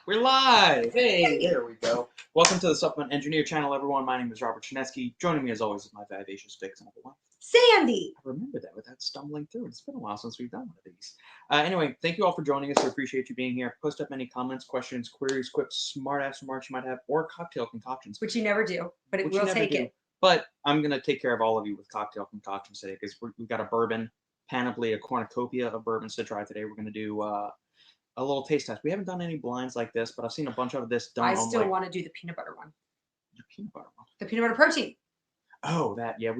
We're live! Hey, there we go. Welcome to the Supplement Engineer channel, everyone. My name is Robert Chinesky. Joining me, as always, is my vivacious vixen, everyone. Sandy! I remember that without stumbling through it. It's been a while since we've done one of these. Anyway, thank you all for joining us. We appreciate you being here. Post up any comments, questions, queries, quips, smart-ass remarks you might have, or cocktail concoctions. Which you never do, but it will take it. But I'm going to take care of all of you with cocktail concoctions today, because we've got a bourbon, panoply, a cornucopia of bourbons to try today. We're going to do a little taste test. We haven't done any blinds like this, but I've seen a bunch of this done. I still want to do the peanut butter one. The peanut butter one? The peanut butter protein. Oh, that, yeah.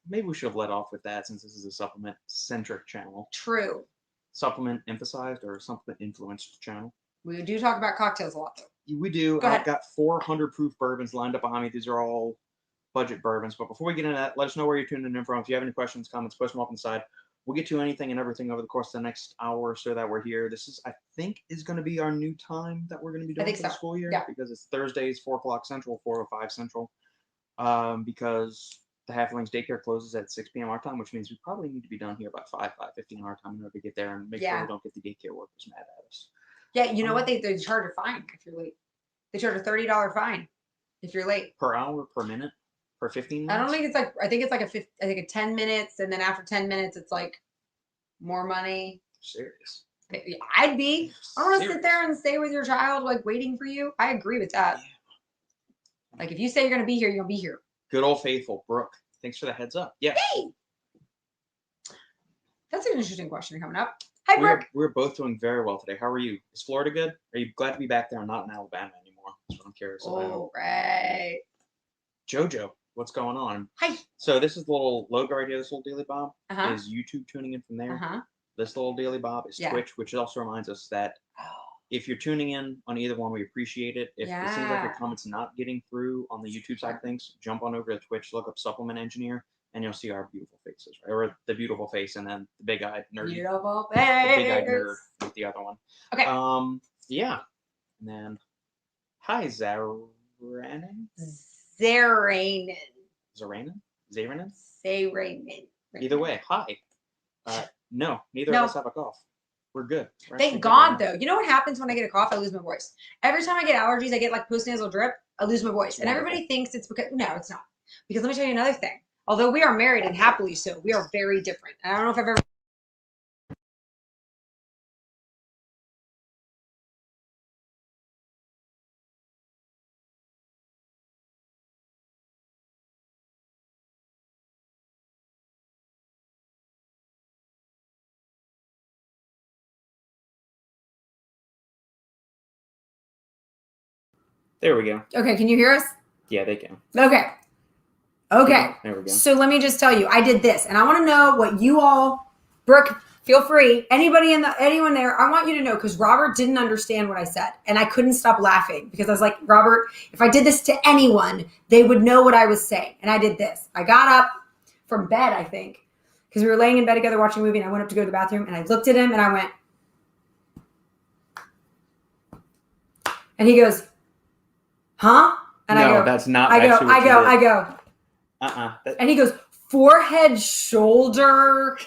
Maybe we should have let off with that since this is a supplement-centric channel. True. Supplement emphasized or supplement influenced channel. We do talk about cocktails a lot, though. We do. Go ahead. I've got 400 proof bourbons lined up behind me. These are all budget bourbons. But before we get into that, let us know where you're tuning in from. If you have any questions, comments, post them up on the side. We'll get to anything and everything over the course of the next hour or so that we're here. This is, I think, is going to be our new time that we're going to be doing for the school year. Yeah. Because it's Thursdays, 4 o'clock Central, 4:05 Central. Because the Halflings daycare closes at 6 p.m. our time, which means we probably need to be done here by 5:15 our time in order to get there and make sure we don't get the daycare workers mad at us. Yeah, you know what? They charge a fine if you're late. They charge a $30 fine if you're late. Per hour, per minute? For 15 minutes? I don't think it's like, I think it's like a 10 minutes, and then after 10 minutes, it's like more money. Serious. I'd be. I don't want to sit there and stay with your child, like waiting for you. I agree with that. Yeah. Like if you say you're going to be here, you're going to be here. Good old faithful Brooke. Thanks for the heads up. Yeah. Hey! That's an interesting question coming up. Hi, Brooke. We're both doing very well today. How are you? Is Florida good? Are you glad to be back there and not in Alabama anymore? That's what I'm curious about. All right. Jojo. What's going on? Hi. So this is the little logo right here, this little Daily Bob, Uh-huh. is YouTube tuning in from there. Uh-huh. This little Daily Bob is Twitch, which also reminds us that if you're tuning in on either one, we appreciate it. If it seems like your comments not getting through on the YouTube side of things, jump on over to Twitch, look up Supplement Engineer, and you'll see our beautiful faces, right? Or the beautiful face, and then the big-eyed nerd. Beautiful face. The big-eyed nerd with the other one. Okay. Yeah. And then, hi, Zaranen? Zaranen. Zaranen? Zaranen? Zaranen. Either way, hi. No, neither of us have a cough. We're good. Thank God, though. You know what happens when I get a cough? I lose my voice. Every time I get allergies, I get like postnasal drip, I lose my voice. And everybody thinks it's because, no, it's not. Because let me tell you another thing. Although we are married and happily so, we are very different. And I don't know if I've ever. There we go. Okay, can you hear us? Yeah, they can. Okay. Okay. There we go. So let me just tell you, I did this, and I want to know what you all, Brooke, feel free. Anyone there, I want you to know, because Robert didn't understand what I said, and I couldn't stop laughing because I was like, Robert, if I did this to anyone, they would know what I was saying. And I did this. I got up from bed, I think, because we were laying in bed together watching a movie, and I went up to go to the bathroom, and I looked at him, and I went, and he goes, huh? And no, I go, that's not. I go. And he goes, forehead, shoulder,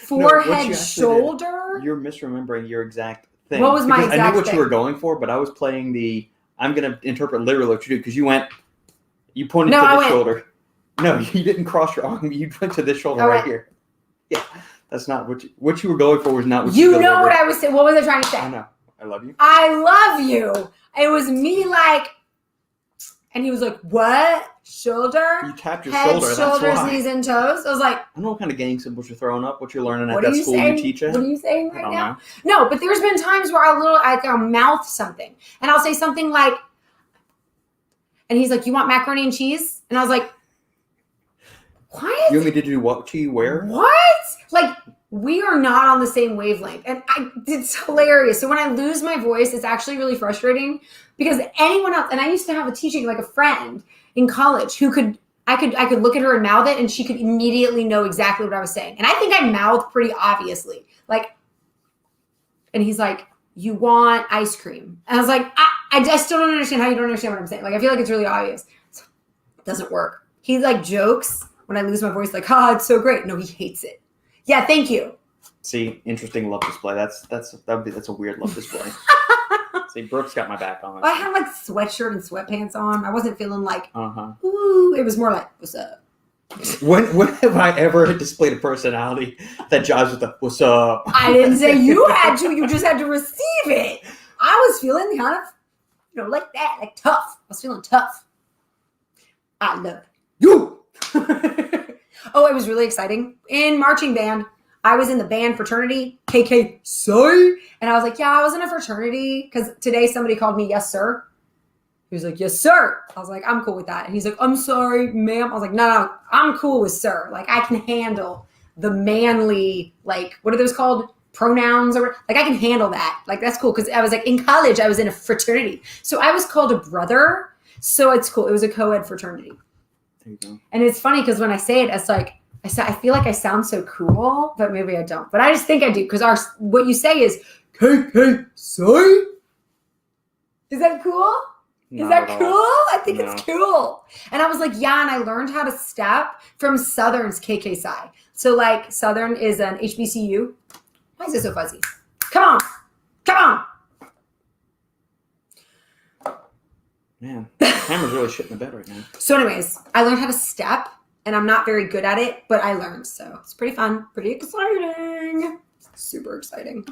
shoulder. You're misremembering your exact thing. What was my exact thing? I knew what you were going for, but I was playing I'm going to interpret literally what you did, because you pointed to this shoulder. No, you didn't cross your arm. You went to this shoulder right here. Yeah, that's not what you were going for. Was not what you know what I was saying. What was I trying to say? I know. I love you. I love you. It was me like, and he was like, what? Shoulder? You tapped your head, shoulder. Shoulders, that's why. Knees, and toes. I was like, I don't know what kind of gang symbols you're throwing up, what you're learning at that school you teach at. What are you saying right now? Know. No, but there's been times where I'll mouth something, and I'll say something like, and he's like, you want macaroni and cheese? And I was like, what? You want me to do what to you where? What? Like, we are not on the same wavelength. And it's hilarious. So when I lose my voice, it's actually really frustrating because anyone else, and I used to have a teaching, like a friend in college who I could look at her and mouth it and she could immediately know exactly what I was saying. And I think I mouthed pretty obviously. Like, and he's like, you want ice cream? And I was like, I still don't understand how you don't understand what I'm saying. Like, I feel like it's really obvious. So, it doesn't work. He like jokes when I lose my voice, like, it's so great. No, he hates it. Yeah, thank you. See, interesting love display. That's a weird love display. See, Brooke's got my back on it. I had like sweatshirt and sweatpants on. I wasn't feeling like, Uh-huh. ooh. It was more like, what's up? When have I ever displayed a personality that jives with the "what's up"? I didn't say you had to. You just had to receive it. I was feeling kind of, like that, like tough. I was feeling tough. I love you. Oh, it was really exciting. In marching band, I was in the band fraternity, KK Psi. And I was like, yeah, I was in a fraternity. Because today somebody called me yes, sir. He was like, yes, sir. I was like, I'm cool with that. And he's like, I'm sorry, ma'am. I was like, no, I'm cool with sir. Like, I can handle the manly, like, what are those called? Pronouns or like, I can handle that. Like, that's cool. Because I was like, in college, I was in a fraternity. So I was called a brother. So it's cool. It was a co-ed fraternity. There you go. And it's funny because when I say it, it's like, I feel like I sound so cool, but maybe I don't. But I just think I do because what you say is KK Psi. Is that cool? Is that cool? I think it's cool. And I was like, yeah, and I learned how to step from Southern's KK Psi. So like Southern is an HBCU. Why is it so fuzzy? Come on. Man, camera's really shitting the bed right now. So anyways, I learned how to step. And I'm not very good at it, but I learned. So it's pretty fun, pretty exciting. Super exciting.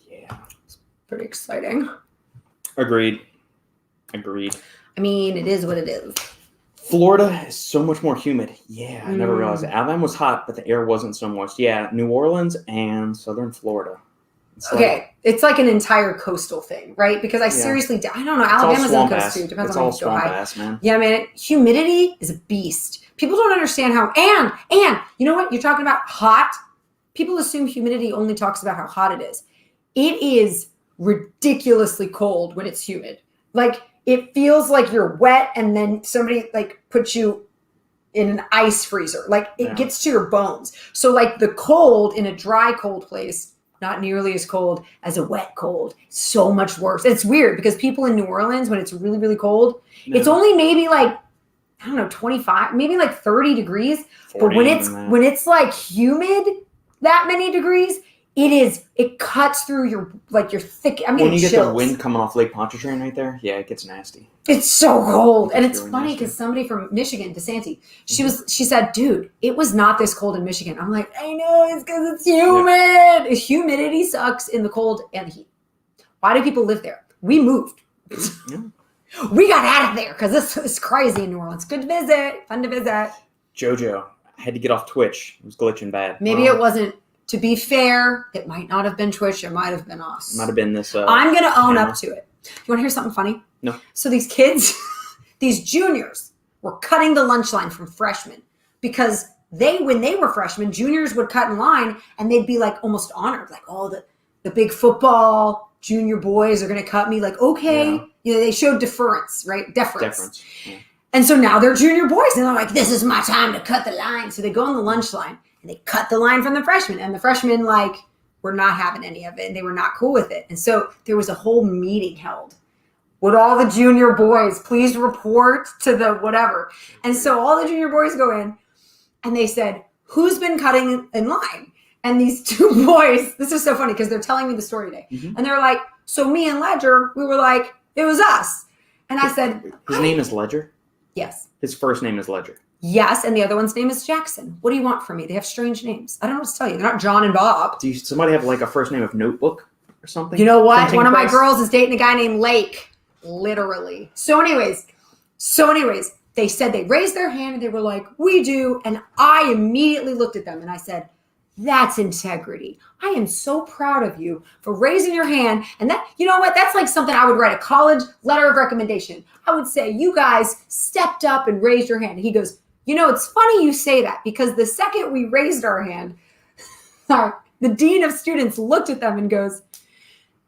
Yeah. It's pretty exciting. Agreed. I mean, it is what it is. Florida is so much more humid. Yeah, I never realized that. Alabama was hot, but the air wasn't so moist. Yeah, New Orleans and southern Florida. It's like an entire coastal thing, right? Because I seriously, I don't know. Alabama's on the coast too. Depends on where you go high. Man. Yeah, man. Humidity is a beast. People don't understand how, and you know what? You're talking about hot. People assume humidity only talks about how hot it is. It is ridiculously cold when it's humid. Like, it feels like you're wet and then somebody like puts you in an ice freezer. Like, it gets to your bones. So like the cold in a dry, cold place, not nearly as cold as a wet cold. So much worse. It's weird because people in New Orleans, when it's really, really cold, it's only maybe like, I don't know, 25, maybe like 30 degrees. But when it's like humid, that many degrees, it cuts through your thick. I'm getting chills. When you get the wind coming off Lake Pontchartrain right there, yeah, it gets nasty. It's so cold. And it's funny because somebody from Michigan, DeSanti, she said, dude, it was not this cold in Michigan. I'm like, I know, it's because it's humid. Yeah. Humidity sucks in the cold and the heat. Why do people live there? We moved. Yeah. We got out of there because this is crazy in New Orleans. Good to visit. Fun to visit. JoJo, I had to get off Twitch. It was glitching bad. Maybe it wasn't. To be fair, it might not have been Twitch. It might have been us. It might have been this. I'm going to own up to it. You want to hear something funny? No. So these kids, these juniors, were cutting the lunch line from freshmen because when they were freshmen, juniors would cut in line and they'd be like almost honored. Like, oh, the big football junior boys are going to cut me. Like, okay. Yeah. You know, they showed deference, right? Deference. Yeah. And so now they're junior boys and they're like, this is my time to cut the line. So they go on the lunch line and they cut the line from the freshmen. And the freshmen were not having any of it and they were not cool with it. And so there was a whole meeting held. Would all the junior boys please report to the whatever? And so all the junior boys go in and they said, who's been cutting in line? And these two boys, this is so funny because they're telling me the story today. Mm-hmm. And they're like, so me and Ledger, we were like, it was us. And I said, his name is Ledger? Yes. His first name is Ledger? Yes. And the other one's name is Jackson. What do you want from me? They have strange names. I don't know what to tell you. They're not John and Bob. Do somebody have like a first name of Notebook or something? You know what? One of my girls is dating a guy named Lake. Literally. So anyways, they said they raised their hand and they were like, we do. And I immediately looked at them and I said, that's integrity. I am so proud of you for raising your hand. And that, you know what? That's like something I would write a college letter of recommendation. I would say, you guys stepped up and raised your hand. And he goes, you know, it's funny you say that because the second we raised our hand, the dean of students looked at them and goes,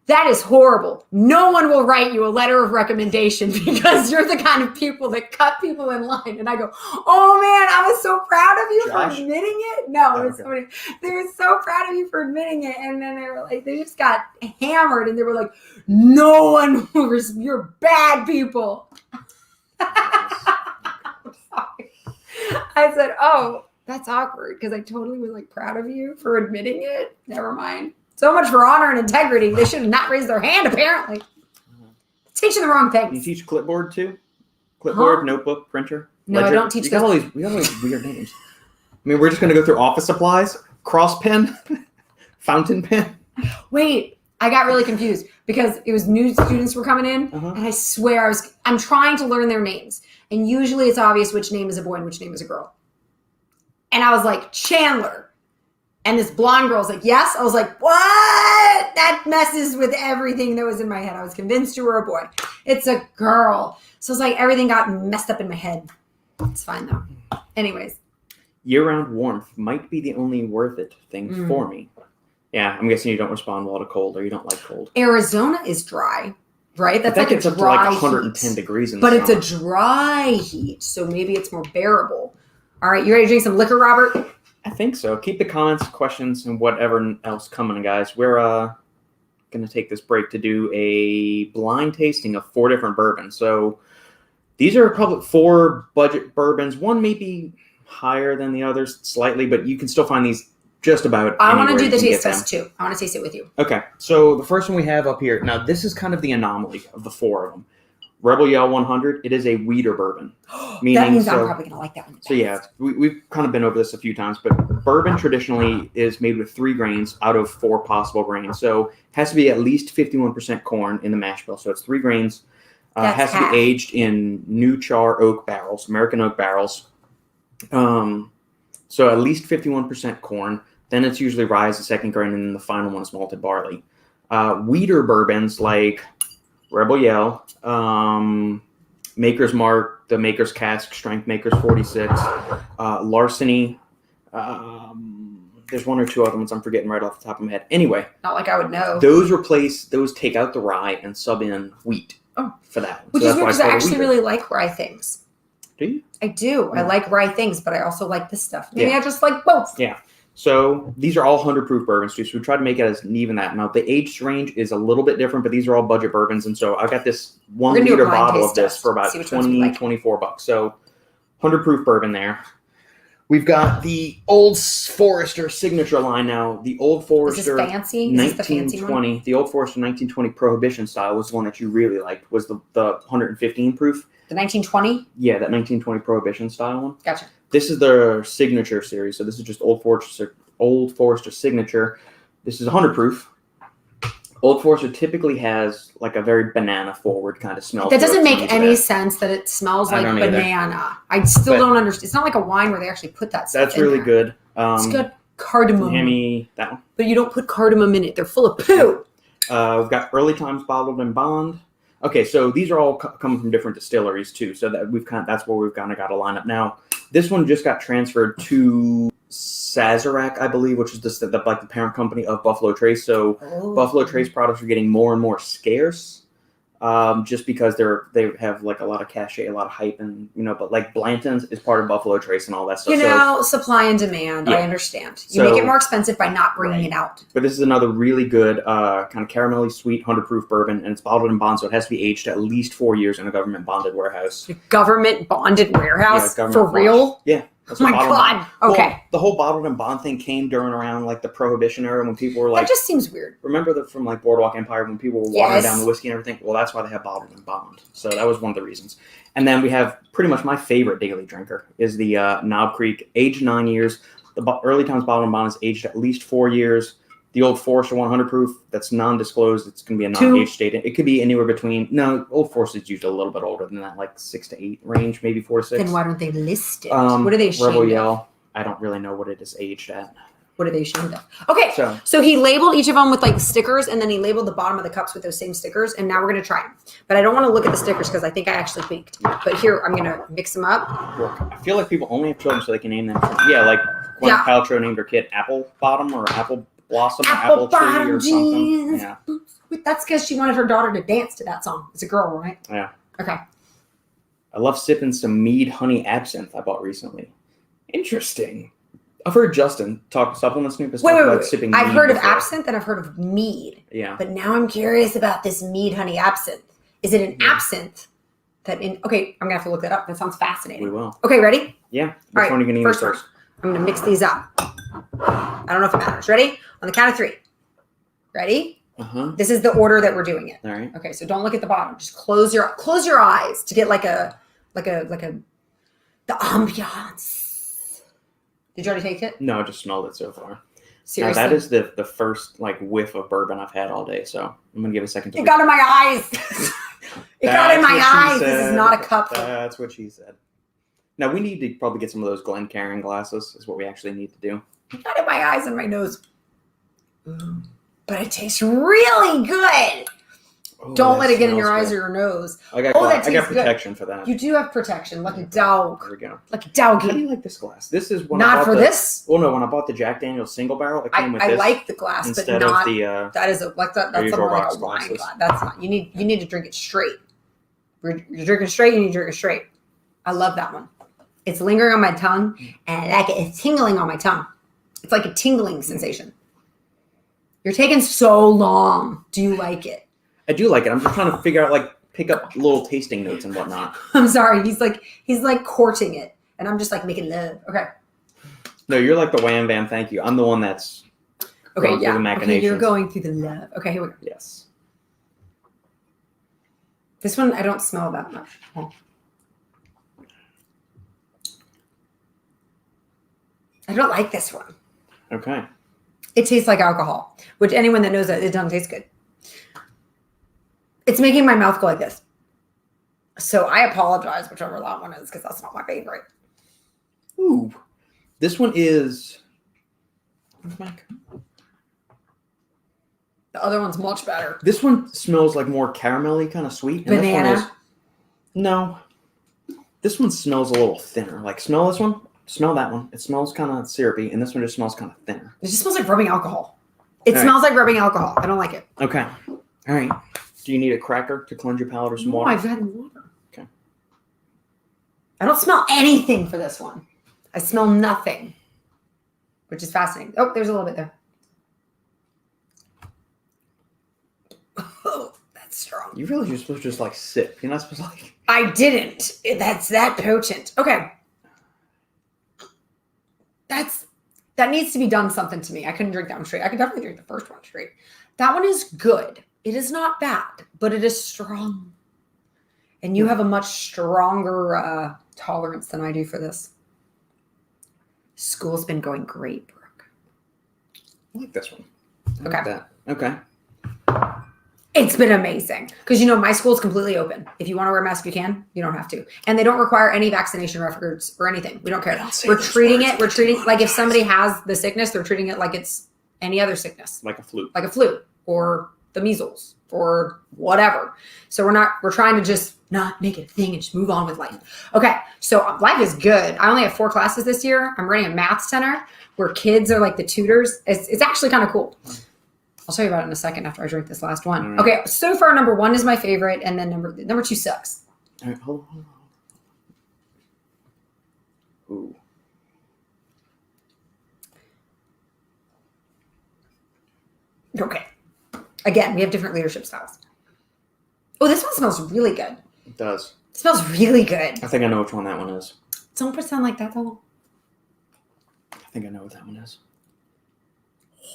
that is horrible. No one will write you a letter of recommendation because you're the kind of people that cut people in line. And I go, oh man, I was so proud of you for admitting it. No, okay. They were so proud of you for admitting it. And then they were like, they just got hammered and they were like, no one will, you're bad people. I'm sorry. I said, oh, That's awkward because I totally was like proud of you for admitting it. Never mind. So much for honor and integrity. They should have not raised their hand, apparently. Teaching the wrong Do you things. teach clipboard too? Clipboard, Huh? notebook, printer? No, I ledger? don't teach We got those. all these weird names. I mean, we're just going to go through office supplies, cross pen, fountain pen. Wait, I got really confused because it was new students were coming in, Uh-huh. and I swear I'm trying to learn their names. And usually it's obvious which name is a boy and which name is a girl. And I was like, Chandler. And this blonde girl's like, yes. I was like, what? That messes with everything that was in my head. I was convinced you were a boy. It's a girl. So it's like everything got messed up in my head. It's fine though. Anyways. Year-round warmth might be the only worth it thing for me. Yeah, I'm guessing you don't respond well to cold or you don't like cold. Arizona is dry, right? That's that like a gets up to dry like 110 heat. degrees in the But it's summer. a dry heat, so maybe it's more bearable. All right, you ready to drink some liquor, Robert? I think so. Keep the comments, questions, and whatever else coming, guys. We're going to take this break to do a blind tasting of 4 different bourbons. So these are probably 4 budget bourbons. One may be higher than the others slightly, but you can still find these just about I want to anywhere do you the can taste get test them. too. I want to taste it with you. Okay, so the first one we have up here. Now, this is kind of the anomaly of the 4 of them. Rebel Yell 100. It is a wheater bourbon. That means I'm so- probably going to like that one. the So yeah, best. we've kind of been over this a few times, but bourbon traditionally is made with 3 grains out of 4 possible grains. So it has to be at least 51% corn in the mash bill. So it's 3 grains. That's Has to half. be aged in new char oak barrels, American oak barrels. So at least 51% corn. Then it's usually rye as the second grain, and then the final one is malted barley. Wheater bourbons like Rebel Yell, Maker's Mark, the Maker's Cask, Strength Maker's 46, Larceny. There's 1 or 2 other ones I'm forgetting right off the top of my head. Anyway, Not like I would know. those take out the rye and sub in wheat for that one. Which So is that's weird why because it's I called a actually wheater. really like rye things. Do you? I do. I Yeah. like rye things, but I also like this stuff. Maybe Yeah. I just like both. Yeah. So these are all 100 proof bourbons too. So we try to make it as even that. Now the age range is a little bit different, but these are all budget bourbons. And so I got this 1 We're gonna do a liter blind bottle of taste this test. for about See which ones we 20, like. 24 bucks. So 100 proof bourbon there. We've got the Old Forester signature line now. The Old Is Forester this fancy? Is this the fancy one? 1920. The Old Forester 1920 Prohibition style was the one that you really liked. Was the 115 proof? The 1920? Yeah, that 1920 Prohibition style one. Gotcha. This is their signature series. So this is just Old Forester signature. This is 100 proof. Old Forester typically has like a very banana forward kind of smell. That to it doesn't make to any that. sense that it smells I like don't either. banana. I still But- don't understand. It's not like a wine where they actually put that stuff That's in really there. good. It's good cardamom. Hand me that one. But you don't put cardamom in it. They're full of poo. We've got Early Times Bottled and Bond. Okay, so these are all coming from different distilleries too. So that that's where we've kind of got a lineup now. This one just got transferred to Sazerac, I believe, which is the parent company of Buffalo Trace. So Oh. Buffalo Trace products are getting more and more scarce, just because they have like a lot of cachet, a lot of hype, and but like Blanton's is part of Buffalo Trace and all that stuff. You know, supply and demand. Yeah. I understand. You So- make it more expensive by not bringing Right. it out. But this is another really good kind of caramelly sweet 100 proof bourbon, and it's bottled in bond, so it has to be aged at least 4 years in a government bonded warehouse. Government bonded warehouse? government For bond. real? Yeah. That's Oh what my bottled- God. Well, Okay. the whole bottled and bond thing came during around like the Prohibition era when people were like, That just seems weird. remember that from like Boardwalk Empire when people were watering Yes. down the whiskey and everything? Well, that's why they have bottled and bond. So that was one of the reasons. And then we have pretty much my favorite daily drinker is the Knob Creek, aged 9 years. The Early Times Bottled and Bond is aged at least 4 years. The Old Forester 100 proof, that's non-disclosed. It's going to be a non-aged statement. It could be anywhere between, no, Old Forester is usually a little bit older than that, like 6 to 8 range, maybe 4 to 6. Then why don't they list it? What are they ashamed Rebel of? Yell, I don't really know what it is aged at. What are they ashamed of? Okay. So So he labeled each of them with like stickers, and then he labeled the bottom of the cups with those same stickers. And now we're gonna try them. But I don't want to look at the stickers because I think I actually peeked. But here I'm gonna mix them up. I feel like people only have children so they can name them. Yeah, like Gwyneth Yeah. Paltrow named her kid Apple Bottom or Apple Blossom or Apple Apple Tree Bottom or something. jeans. Yeah. That's because she wanted her daughter to dance to that song. It's a girl, right? Yeah. Okay. I love sipping some mead honey absinthe I bought recently. Interesting. I've heard Justin talk supplement snoopers talk about sipping I've mead heard of before. absinthe and I've heard of mead. Yeah. But now I'm curious about this mead honey absinthe. Is it an Yeah. absinthe that okay, I'm gonna have to look that up. That sounds fascinating. We will. Okay, ready? Yeah. Which All right, one are you going to use first one. first? I'm going to mix these up. I don't know if it matters. Ready? On the count of 3. Ready? Uh-huh. This is the order that we're doing it. All right. Okay, so don't look at the bottom. Just close your eyes to get like the ambiance. Did you already take it? No, I just smelled it so far. Seriously. Now, that is the first like whiff of bourbon I've had all day, so I'm gonna give it a second. It got in my eyes. It got in my eyes. This is not a cup. That's what she said. Now we need to probably get some of those Glencairn glasses. Is what we actually need to do. It got in my eyes and my nose. But it tastes really good. Oh, Don't let it get in your smells eyes or your nose. I got protection for that. You do have protection, like a dog. There we go. Like a doggy. How do you like this glass? This is when not for this. Well, no, when I bought the Jack Daniel's single barrel, it came with this. I like the glass, instead but not of the. that is that's something like a wine glasses. glass. That's not. You need to drink it straight. You're drinking straight. You need to drink it straight. I love that one. It's lingering on my tongue, and I like it. It's tingling on my tongue. It's like a tingling sensation. You're taking so long. Do you like it? I do like it. I'm just trying to figure out, like, pick up little tasting notes and whatnot. I'm sorry. He's like courting it, and I'm just like making love. Okay. No, you're like the wham bam. Thank you. I'm the one that's okay. Yeah. The machinations. Okay, you're going through the love. Okay, here we go. Yes. This one I don't smell that much. Oh. I don't like this one. Okay. It tastes like alcohol, which anyone that knows that, it doesn't taste good. It's making my mouth go like this. So I apologize, whichever that one is, because that's not my favorite. Ooh. This one is... The other one's much better. This one smells like more caramelly, kind of sweet. And banana? This one is... No. This one smells a little thinner. Like, smell this one. Smell that one. It smells kind of syrupy, and this one just smells kind of thinner. It just smells like rubbing alcohol. It All smells like rubbing alcohol. I don't like it. Okay. All right. Do you need a cracker to cleanse your palate or some No, water? I've had water. Okay. I don't smell anything for this one. I smell nothing, which is fascinating. Oh, there's a little bit there. Oh, that's strong. You realize you're supposed to just, like, sip. You're not supposed to, like... I didn't. That's that potent. Okay. That needs to be done something to me. I couldn't drink that one straight. I could definitely drink the first one straight. That one is good. It is not bad, but it is strong. And you have a much stronger tolerance than I do for this. School's been going great, Brooke. I like this one. I Okay. like that. Okay. It's been amazing. Because, my school's completely open. If you want to wear a mask, you can. You don't have to. And they don't require any vaccination records or anything. We don't care. We're treating like if somebody has the sickness, they're treating it like it's any other sickness. Like a flu. Like a flu or the measles or whatever. So we're trying to just not make it a thing and just move on with life. Okay. So life is good. I only have 4 classes this year. I'm running a math center where kids are like the tutors. It's actually kind of cool. I'll tell you about it in a second after I drink this last one. Right. Okay, so far number 1 is my favorite, and then number 2 sucks. All right, hold on. Ooh. Okay. Again, we have different leadership styles. Oh, this one smells really good. It does. It smells really good. I think I know which one that one is. Don't pretend like that, though. I think I know what that one is.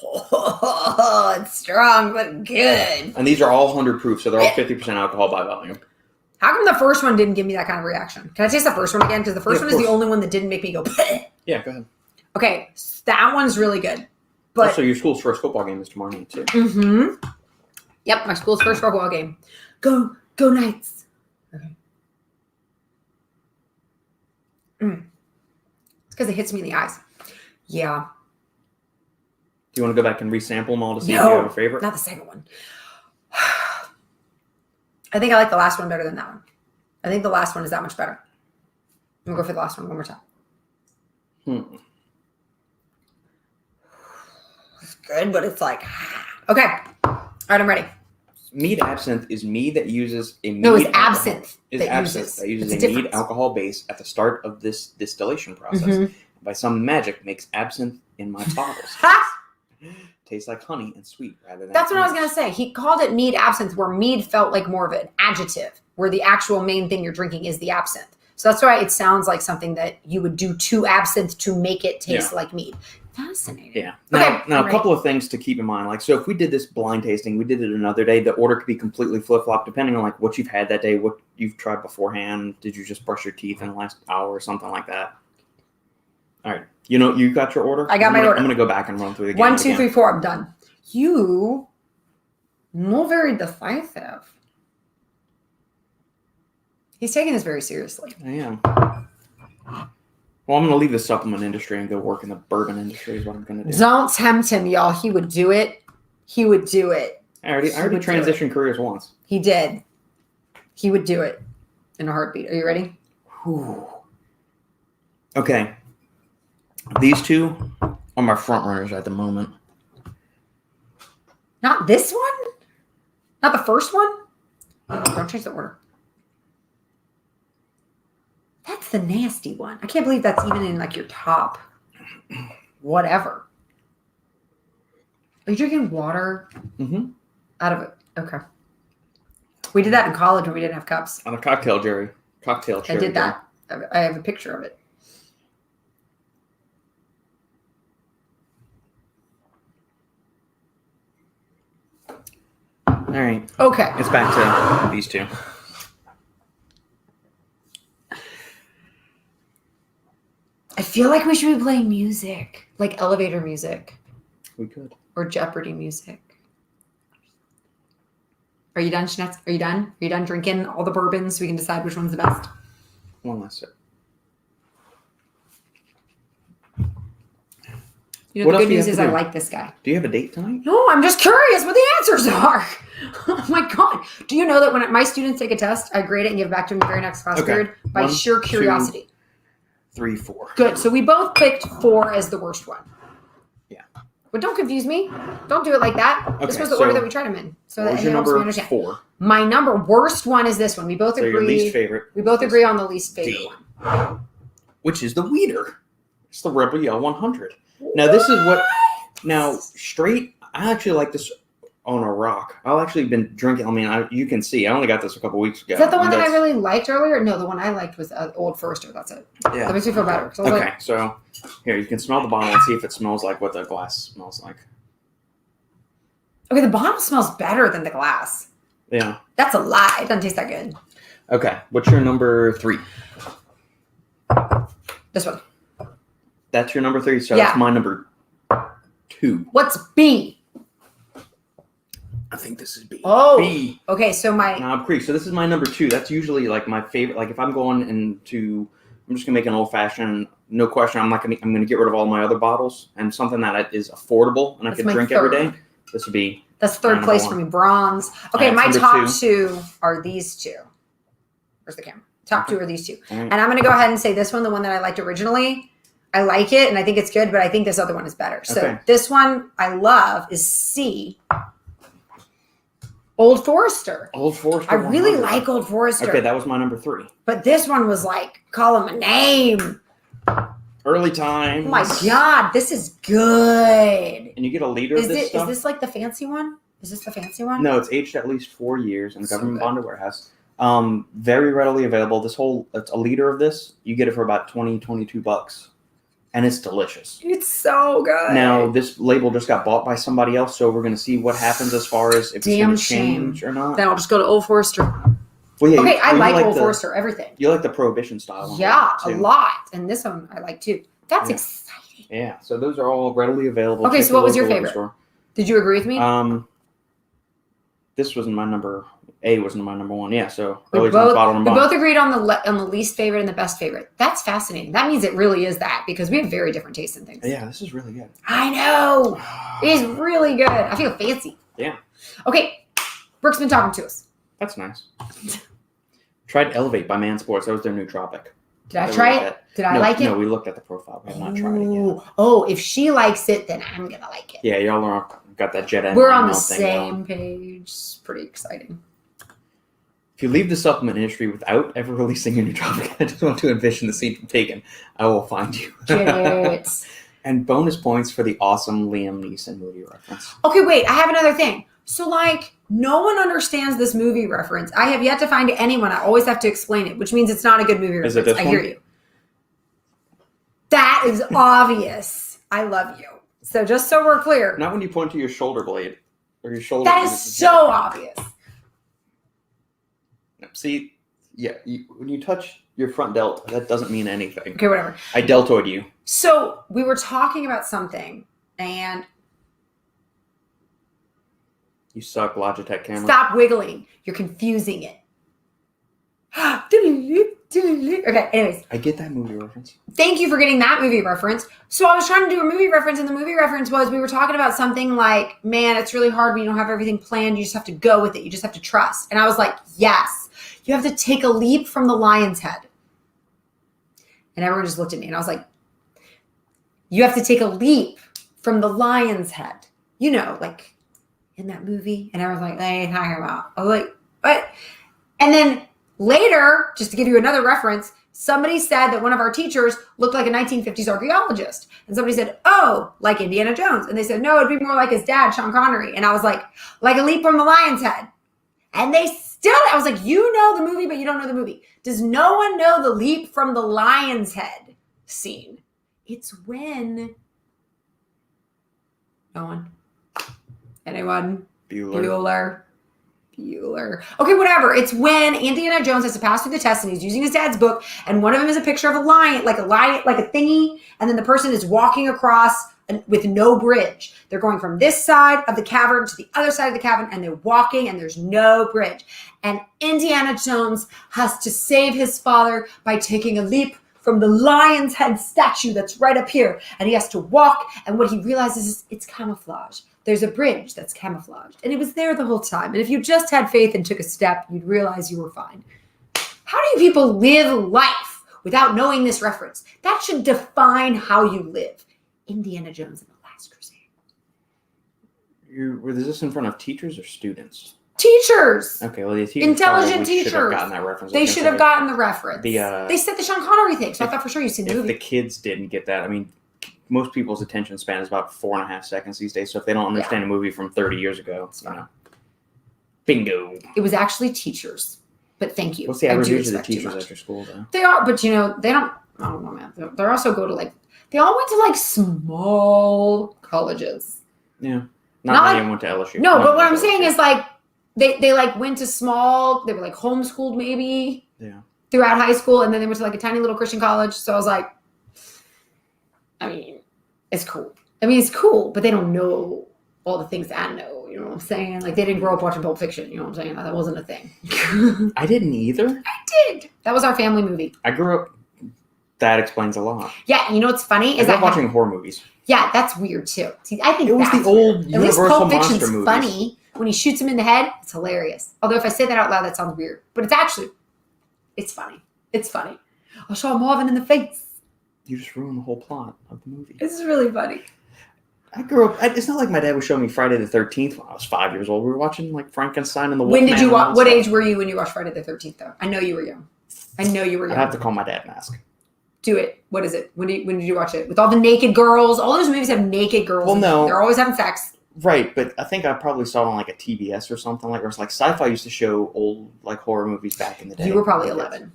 Oh, it's strong but good. And these are all 100 proof, so they're all 50% alcohol by volume. How come the first one didn't give me that kind of reaction? Can I taste the first one again? Because the first one is the only one that didn't make me go, bleh. Yeah, go ahead. Okay, that one's really good. But also, your school's first football game is tomorrow night, too. Mm-hmm. Yep, my school's first football game. Go Knights. Okay. It's because it hits me in the eyes. Yeah. Do you want to go back and resample them all to see if you have a favorite? Not the second one. I think I like the last one better than that one. I think the last one is that much better. I'm going to go for the last one more time. It's good, but it's like... Okay. All right, I'm ready. Mead absinthe is mead that uses a mead... No, it's absinthe. It's absinthe that uses a mead alcohol base at the start of this distillation process. Mm-hmm. By some magic, makes absinthe in my bottles. Tastes like honey and sweet rather than... That's what I was going to say. He called it mead absinthe, where mead felt like more of an adjective, where the actual main thing you're drinking is the absinthe. So that's why it sounds like something that you would do to absinthe to make it taste like mead. Fascinating. Yeah. Okay, Now a couple of things to keep in mind. Like, so if we did this blind tasting, we did it another day, the order could be completely flip-flop depending on like what you've had that day, what you've tried beforehand. Did you just brush your teeth in the last hour or something like that? All right. You got your order? I got my order. I'm going to go back and run through the game. 1, 2, 3, 4. I'm done. You not very decisive. He's taking this very seriously. I am. Well, I'm going to leave the supplement industry and go work in the bourbon industry is what I'm going to do. Don't tempt him, y'all. He would do it. He would do it. I already transitioned careers once. He did. He would do it in a heartbeat. Are you ready? Whew. Okay. These two are my front runners at the moment. Not this one? Not the first one? Don't change the order. That's the nasty one. I can't believe that's even in like your top. Whatever. Are you drinking water out of it? Okay. We did that in college when we didn't have cups. On a cocktail cherry. I did that. I have a picture of it. All right. Okay. It's back to these two. I feel like we should be playing music, like elevator music. We could. Or Jeopardy music. Are you done, Schnetz? Are you done? Are you done drinking all the bourbons so we can decide which one's the best? One last sip. You know, the good news is I like this guy. Do you have a date tonight? No, I'm just curious what the answers are. Oh my God. Do you know that when my students take a test, I grade it and give it back to them in the very next class period by sheer curiosity? 2, 3, 4. Good. So we both picked 4 as the worst one. Yeah. But don't confuse me. Don't do it like that. Okay, this was the order that we tried them in. So that your number understand. 4? My number worst one is this one. We both agree. Your least favorite. We both agree on the least favorite one. Which is the Weeder. It's the Rebel Yell 100. Now this is what. Now straight. I actually like this on a rock. I've actually been drinking. I mean, you can see. I only got this a couple weeks ago. Is that the one that I really liked earlier? No, the one I liked was Old Forester. That's it. Yeah. That makes me feel better. Okay, so here you can smell the bottle and see if it smells like what the glass smells like. Okay, the bottle smells better than the glass. Yeah. That's a lie. It doesn't taste that good. Okay, what's your number 3? This one. That's your number 3, so that's my number 2. What's B? I think this is B. Oh. B. Okay, so Knob Creek. So this is my number 2. That's usually like my favorite. Like if I'm going into, I'm just gonna make an old fashioned. No question. I'm gonna get rid of all my other bottles and something that is affordable and I can drink every day. This would be. That's third place for me. Bronze. Okay, my top 2 are these 2. Where's the camera? Top 2 are these 2. Right. And I'm gonna go ahead and say this one, the one that I liked originally. I like it and I think it's good, but I think this other one is better. So this one I love is C. Old Forester. Old Forester. I really like Old Forester. Okay, that was my number 3. But this one was like, call him a name. Early Times. Oh my God, this is good. And you get a liter of this stuff? Is this like the fancy one? Is this the fancy one? No, it's aged at least 4 years in a government bonded warehouse. Very readily available. It's a liter of this. You get it for about $22. And it's delicious. It's so good. Now, this label just got bought by somebody else, so we're going to see what happens as far as if it's going to change or not. Then I'll just go to Old Forester. Well, yeah, okay, I like Old Forester, everything. You like the Prohibition style one. Yeah, a lot. And this one I like too. That's exciting. Yeah, so those are all readily available. Okay, so what was your favorite? Did you agree with me? This was my number. A was my number 1. Yeah, so we both agreed on the least favorite and the best favorite. That's fascinating. That means it really is that because we have very different tastes in things. Yeah, this is really good. I know. It is really good. I feel fancy. Yeah. Okay, Brooke's been talking to us. That's nice. Tried Elevate by Man Sports. That was their new tropic. Did I try it? Did I like it? No, we looked at the profile. We have not tried it yet. Oh, if she likes it, then I'm going to like it. Yeah, y'all are, got that jet end. We're on the same page. It's pretty exciting. If you leave the supplement industry without ever releasing a new topic, I just want to envision the scene from Taken. I will find you. Get it. And bonus points for the awesome Liam Neeson movie reference. Okay, wait. I have another thing. So, like, No one understands this movie reference. I have yet to find anyone. I always have to explain it, which means it's not a good movie reference. Is it this I one? hear you. That is obvious. I love you. So just so we're clear. Not when you point to your shoulder blade or your shoulder. That is so obvious. See, yeah, when you touch your front delta, that doesn't mean anything. Okay, whatever. I deltoid you. So we were talking about something, and You suck, Logitech camera. stop wiggling. You're confusing it. Okay, anyways. I get that movie reference. Thank you for getting that movie reference. So I was trying to do a movie reference, and the movie reference was we were talking about something like, man, it's really hard when you don't have everything planned. You just have to go with it. You just have to trust. And I was like, yes, you have to take a leap from the lion's head. And everyone just looked at me, and I was like, you have to take a leap from the lion's head. You know, like in that movie. And everyone's like, what are you talking about? I was like, what? And then later, just to give you another reference, somebody said that one of our teachers looked like a 1950s archaeologist. And somebody said, oh, like Indiana Jones. And they said, no, it'd be more like his dad, Sean Connery. And I was like a leap from the lion's head. And I was like, you know the movie, but you don't know the movie. Does no one know the leap from the lion's head scene? It's when... No one? Anyone? Bueller. Okay, whatever. It's when Indiana Jones has to pass through the test and he's using his dad's book, and one of them is a picture of a lion, like a thingy, and then the person is walking across with no bridge. They're going from this side of the cavern to the other side of the cavern, and they're walking, and there's no bridge. And Indiana Jones has to save his father by taking a leap from the lion's head statue that's right up here. And he has to walk, and what he realizes is it's camouflage. There's a bridge that's camouflaged, and it was there the whole time. And if you just had faith and took a step, you'd realize you were fine. How do you people live life without knowing this reference? That should define how you live. Indiana Jones and the Last Crusade. Was this in front of teachers or students? Teachers. Okay, well, the teachers intelligent teachers should have gotten that reference. They should have gotten the reference. They said the Sean Connery thing, so I thought for sure you'd seen the movie. If the kids didn't get that, I mean, most people's attention span is about 4.5 seconds these days. So if they don't understand a movie from 30 years ago, bingo. It was actually teachers, but thank you. What's the average age of the teachers at your school, though? They are, but they don't. I don't know, man. They also go to they all went to small colleges. Yeah, not many went to LSU. No, but what I'm saying is they went to small. They were homeschooled maybe. Yeah. Throughout high school, and then they went to a tiny little Christian college. So I was like, I mean, it's cool. It's cool, but they don't know all the things that I know. You know what I'm saying? They didn't grow up watching Pulp Fiction. You know what I'm saying? That wasn't a thing. I didn't either. I did. That was our family movie. I grew up. That explains a lot. Yeah, you know what's funny? I grew up watching horror movies. Yeah, that's weird too. See, I think it was the old weird. Universal At least Pulp monster Fiction's movies. Funny when he shoots him in the head. It's hilarious. Although if I say that out loud, that sounds weird. But it's funny. It's funny. I'll show Marvin in the face. You just ruined the whole plot of the movie. This is really funny. I grew up. It's not like my dad was showing me Friday the 13th when I was 5 years old. We were watching Frankenstein and the When Wolfman. did you watch? What age were you when you watched Friday the 13th? Though I know you were young. I'd have to call my dad and ask. Do it. What is it? When did you watch it? With all the naked girls. All those movies have naked girls. Well, no, they're always having sex. Right, but I think I probably saw it on a TBS or something. It was Sci-Fi used to show old horror movies back in the day. You were probably 11.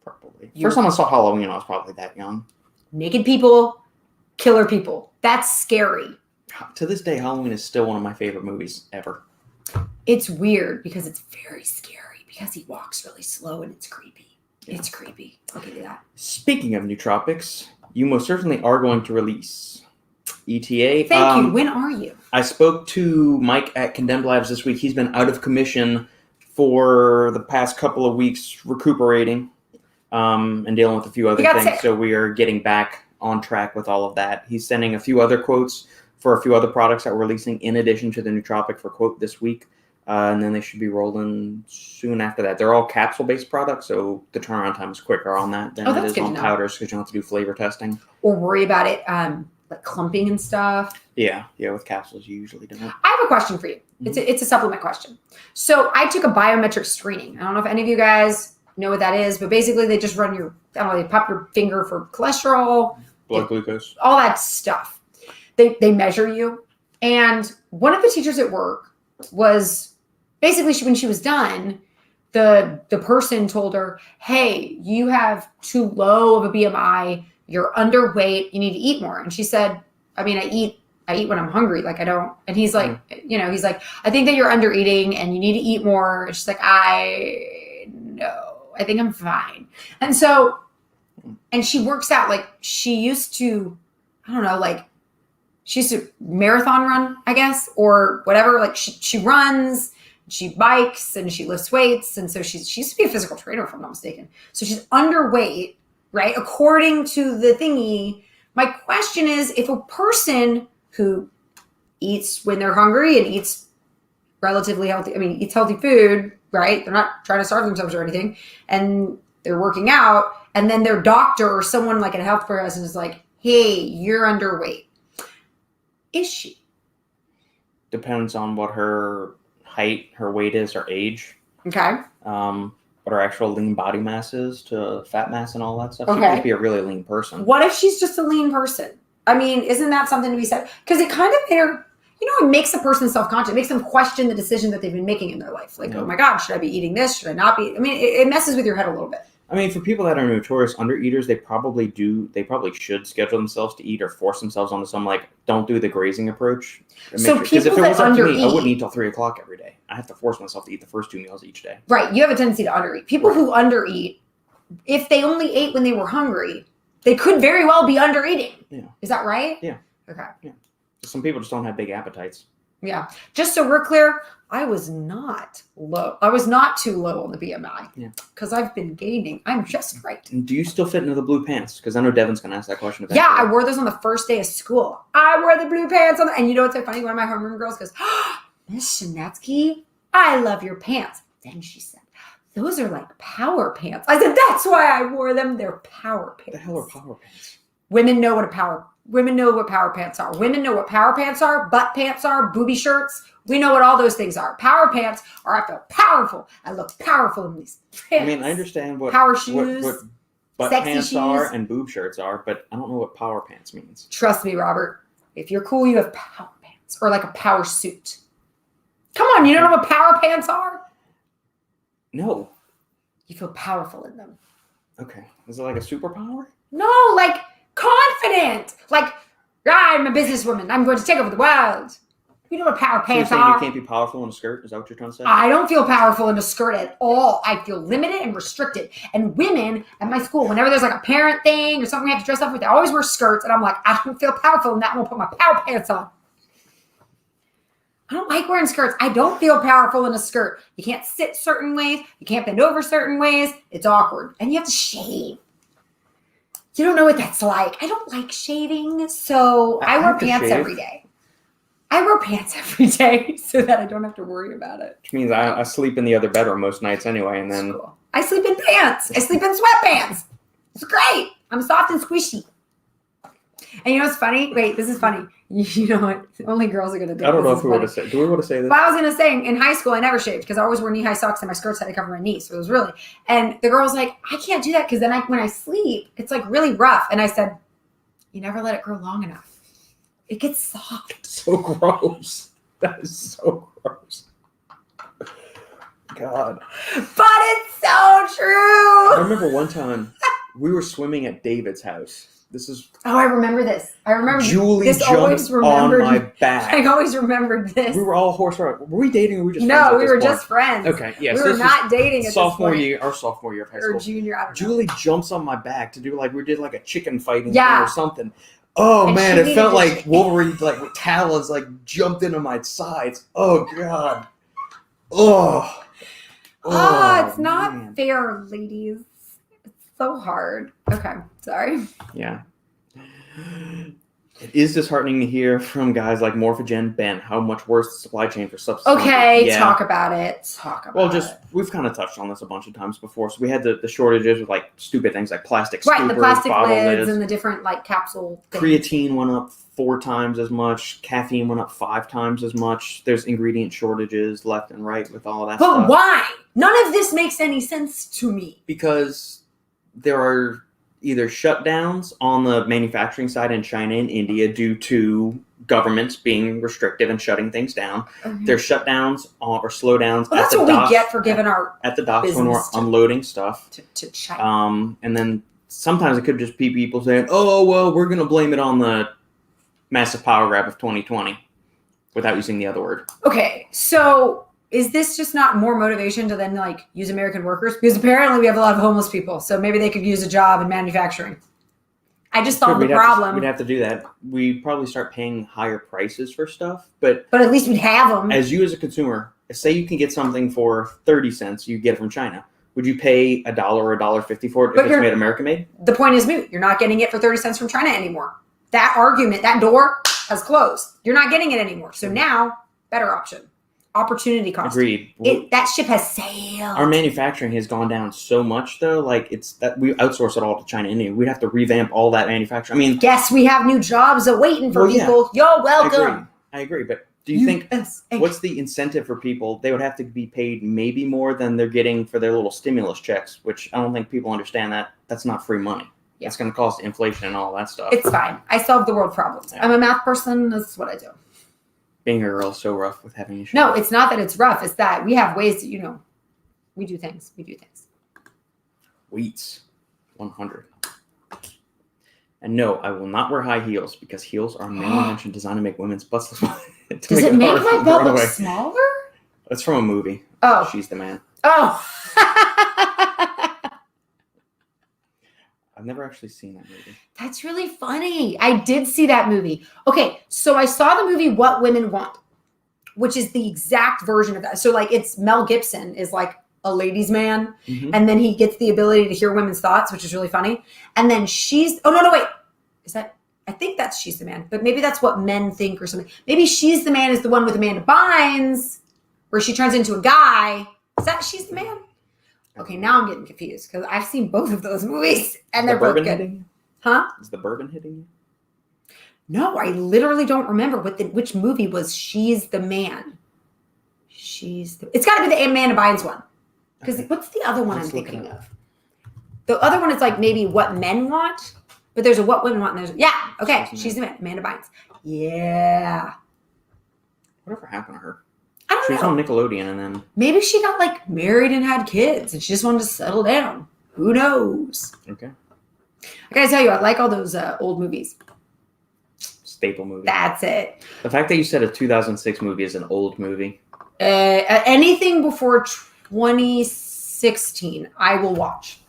Probably. First time I saw Halloween, I was probably that young. Naked people, killer people. That's scary. To this day, Halloween is still one of my favorite movies ever. It's weird because it's very scary because he walks really slow and it's creepy. Yeah. It's creepy. I'll give you that. Speaking of nootropics, you most certainly are going to release ETA. Thank you. When are you? I spoke to Mike at Condemned Labs this week. He's been out of commission for the past couple of weeks, recuperating and dealing with a few other things. Sick. So we are getting back on track with all of that. He's sending a few other quotes for a few other products that we're releasing in addition to the nootropic for quote this week. And then they should be rolling soon after that. They're all capsule-based products, so the turnaround time is quicker on that than it is on powders because you don't have to do flavor testing. Or worry about it clumping and stuff. Yeah, with capsules you usually don't. I have a question for you. Mm-hmm. It's a supplement question. So I took a biometric screening. I don't know if any of you guys know what that is, but basically they just run they pop your finger for cholesterol. Blood glucose. All that stuff. They measure you. And one of the teachers at work was basically when she was done, the person told her, hey, you have too low of a BMI. You're underweight. You need to eat more. And she said, I mean, I eat when I'm hungry. Like I don't. And he's like, he's like, I think that you're under eating and you need to eat more. And she's like, I think I'm fine. And so, and she works out, like she used to, I don't know, like she used to marathon run, I guess, or whatever. Like she runs, she bikes, and she lifts weights. And so she used to be a physical trainer, if I'm not mistaken. So she's underweight, right? According to the thingy. My question is, if a person who eats when they're hungry and eats relatively healthy, eats healthy food, right? They're not trying to starve themselves or anything, and they're working out, and then their doctor or someone like a health professional is like, hey, you're underweight. Is she? Depends on what her height, her weight is, her age. Okay. What her actual lean body mass is to fat mass and all that stuff. Okay. She could be a really lean person. What if she's just a lean person? Isn't that something to be said? Because it kind of it makes a person self-conscious. It makes them question the decision that they've been making in their life. Like, oh my God, should I be eating this? Should I not be? It messes with your head a little bit. For people that are notorious undereaters, they probably should schedule themselves to eat or force themselves onto some, like, don't do the grazing approach. Because if it was up to me, I undereat, wouldn't eat till 3:00 every day. I have to force myself to eat the first 2 meals each day. Right. You have a tendency to undereat. People who undereat, if they only ate when they were hungry, they could very well be undereating. Yeah. Is that right? Yeah. Okay. Yeah. Some people just don't have big appetites. Yeah. Just so we're clear, I was not low. I was not too low on the BMI. Yeah. Because I've been gaining. I'm just right. And do you still fit into the blue pants? Because I know Devin's going to ask that question eventually. Yeah, I wore those on the first day of school. I wore the blue pants on and you know what's so funny? One of my homeroom girls goes, Miss Shanetsky, I love your pants. Then she said, those are like power pants. I said, that's why I wore them. They're power pants. What the hell are power pants? Women know what power pants are. Women know what power pants are, butt pants are, booby shirts. We know what all those things are. Power pants are, I feel powerful. I look powerful in these pants. I understand what power shoes, what butt pants shoes are and boob shirts are, but I don't know what power pants means. Trust me, Robert. If you're cool, you have power pants or like a power suit. Come on, you don't know what power pants are? No. You feel powerful in them. Okay. Is it like a superpower? No, like confident. Like, I'm a businesswoman. I'm going to take over the world. You know what power pants are? are? You can't be powerful in a skirt? Is that what you're trying to say? I don't feel powerful in a skirt at all. I feel limited and restricted. And women at my school, whenever there's like a parent thing or something we have to dress up with, they always wear skirts. And I'm like, I don't feel powerful in that. I'm going to put my power pants on. I don't like wearing skirts. I don't feel powerful in a skirt. You can't sit certain ways. You can't bend over certain ways. It's awkward. And you have to shave. You don't know what that's like. I don't like shaving, so I wear pants every day. I wear pants every day so that I don't have to worry about it. Which means I sleep in the other bedroom most nights anyway, and then... Cool. I sleep in pants. I sleep in sweatpants. It's great. I'm soft and squishy. And you know what's funny? Wait, this is funny. You know what? Only girls are going to do it. I don't know if we want to say. Do we want to say this? But I was going to say, in high school, I never shaved because I always wore knee-high socks and my skirts had to cover my knees. So it was really... And the girl was like, I can't do that because then when I sleep, it's like really rough. And I said, you never let it grow long enough. It gets soft. So gross. That is so gross. God. But it's so true. I remember one time we were swimming at David's house. This is... Oh, I remember this. I remember Julie this. Jumped on my back. I always remembered this. We were all horse riding. Were we dating or were we just friends? No, we were just friends. Okay, yes. We were not dating at sophomore this point. year, our sophomore year of high school. Or junior, I don't know. Julie jumps on my back to do we did a chicken fighting thing or something. Oh, and man, it felt like Wolverine, with talons, jumped into my sides. Oh, God. Oh. It's not fair, ladies. It's so hard. Okay, sorry. Yeah. It is disheartening to hear from guys like Morphogen Ben how much worse the supply chain for substances. Okay, talk about it. We've kind of touched on this a bunch of times before. So we had the shortages with stupid things like plastic scoopers, right, the plastic lids, and the different capsule things. Creatine went up 4 times as much. Caffeine went up 5 times as much. There's ingredient shortages left and right with all that stuff. But why? None of this makes any sense to me. Because there are either shutdowns on the manufacturing side in China and India due to governments being restrictive and shutting things down. There's shutdowns or slowdowns. Well, that's what we get for giving our at the docks when we're unloading stuff to China. And then sometimes it could just be people saying, "Oh, well, we're going to blame it on the massive power grab of 2020," without using the other word. Okay, so is this just not more motivation to then like use American workers? Because apparently we have a lot of homeless people, so maybe they could use a job in manufacturing. I just thought the problem. We'd have to do that. We'd probably start paying higher prices for stuff, but at least we'd have them. As you as a consumer, say you can get something for 30 cents, you get it from China. Would you pay $1 or $1.50 for it if it's made American made? The point is moot. You're not getting it for 30 cents from China anymore. That argument, that door has closed. You're not getting it anymore. So now, better option. Opportunity cost. Agreed. That ship has sailed. Our manufacturing has gone down so much, though. Like, it's that we outsource it all to China anyway. We'd have to revamp all that manufacturing. I mean, guess we have new jobs awaiting for people. You're welcome. I agree. But do you think, what's the incentive for people? They would have to be paid maybe more than they're getting for their little stimulus checks, which I don't think people understand that. That's not free money. Yeah. It's going to cause inflation and all that stuff. It's fine. I solve the world problems. Yeah. I'm a math person. That's what I do. Being a girl is so rough with having issues. No, it's not that it's rough. It's that we have ways to, we do things. Wheats, 100. And no, I will not wear high heels because heels are mainly mentioned designed to make women's butts look smaller. Does it make my butt look smaller? It's from a movie. Oh. She's the Man. Oh. I've never actually seen that movie. That's really funny. I did see that movie. Okay, so I saw the movie What Women Want, which is the exact version of that. So like it's Mel Gibson is like a ladies' man, and then he gets the ability to hear women's thoughts, which is really funny. And then I think that's She's the Man, but maybe that's what men think or something. Maybe She's the Man is the one with Amanda Bynes, where she turns into a guy. Is that She's the Man? Okay, now I'm getting confused because I've seen both of those movies and they're both good. Huh? Is the bourbon hitting you? No, I literally don't remember which movie was She's the Man. It's got to be the Amanda Bynes one. Because what's the other one I'm thinking of? The other one is like maybe What Men Want, but there's a What Women Want. And there's She's the Man. Amanda Bynes. Yeah. Whatever happened to her? I don't know. She was on Nickelodeon and then... Maybe she got like married and had kids and she just wanted to settle down. Who knows? Okay. I gotta tell you, I like all those old movies. Staple movie. That's it. The fact that you said a 2006 movie is an old movie. Anything before 2016, I will watch.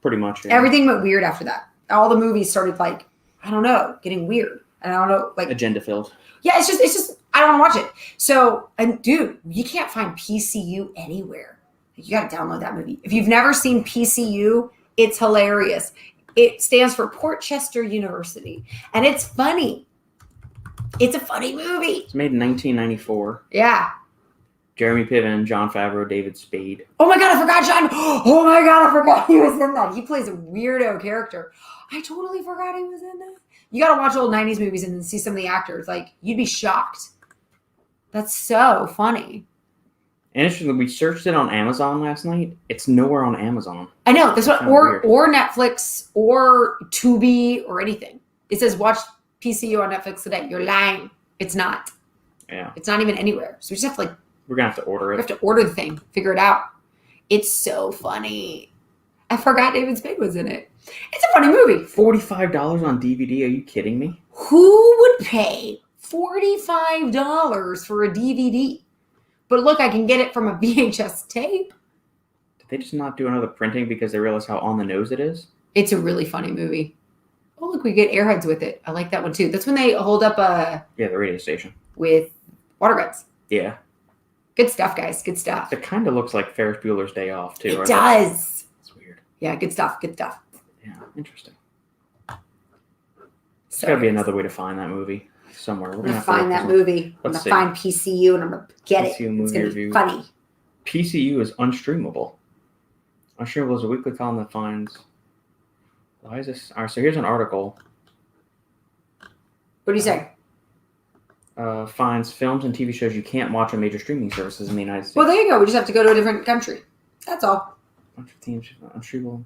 Pretty much. Yeah. Everything went weird after that. All the movies started like, I don't know, getting weird. And I don't know, like agenda filled. Yeah, it's just I don't want to watch it. So, and dude, you can't find PCU anywhere. You got to download that movie. If you've never seen PCU, it's hilarious. It stands for Portchester University, and it's funny. It's a funny movie. It's made in 1994. Yeah. Jeremy Piven, Jon Favreau, David Spade. Oh my God, I forgot John. Oh my God, I forgot he was in that. He plays a weirdo character. I totally forgot he was in that. You got to watch old 90s movies and then see some of the actors. Like, you'd be shocked. That's so funny. And interestingly, we searched it on Amazon last night. It's nowhere on Amazon. I know. That's what, or Netflix or Tubi or anything. It says watch PCU on Netflix today. You're lying. It's not. Yeah. It's not even anywhere. So we just have to we're going to have to order it. We have to order the thing. Figure it out. It's so funny. I forgot David Spade was in it. It's a funny movie. $45 on DVD? Are you kidding me? Who would pay $45 for a DVD? But look, I can get it from a VHS tape. Did they just not do another printing because they realize how on the nose it is? It's a really funny movie. Oh, look, we get Airheads with it. I like that one too. That's when they hold up the radio station. With water guns. Yeah. Good stuff, guys. Good stuff. It kind of looks like Ferris Bueller's Day Off, too. It does. It's weird. Yeah, good stuff. Good stuff. Yeah, interesting. There's got to be another way to find that movie somewhere. I'm going to find that movie. I'm going to find PCU and I'm going to get it. It's going to be funny. PCU is unstreamable. Unstreamable is a weekly column that finds... Why is this? All right, so here's an article. What do you say? Finds films and TV shows you can't watch on major streaming services in the United States. Well, there you go. We just have to go to a different country. That's all. Bunch of teams unstreamable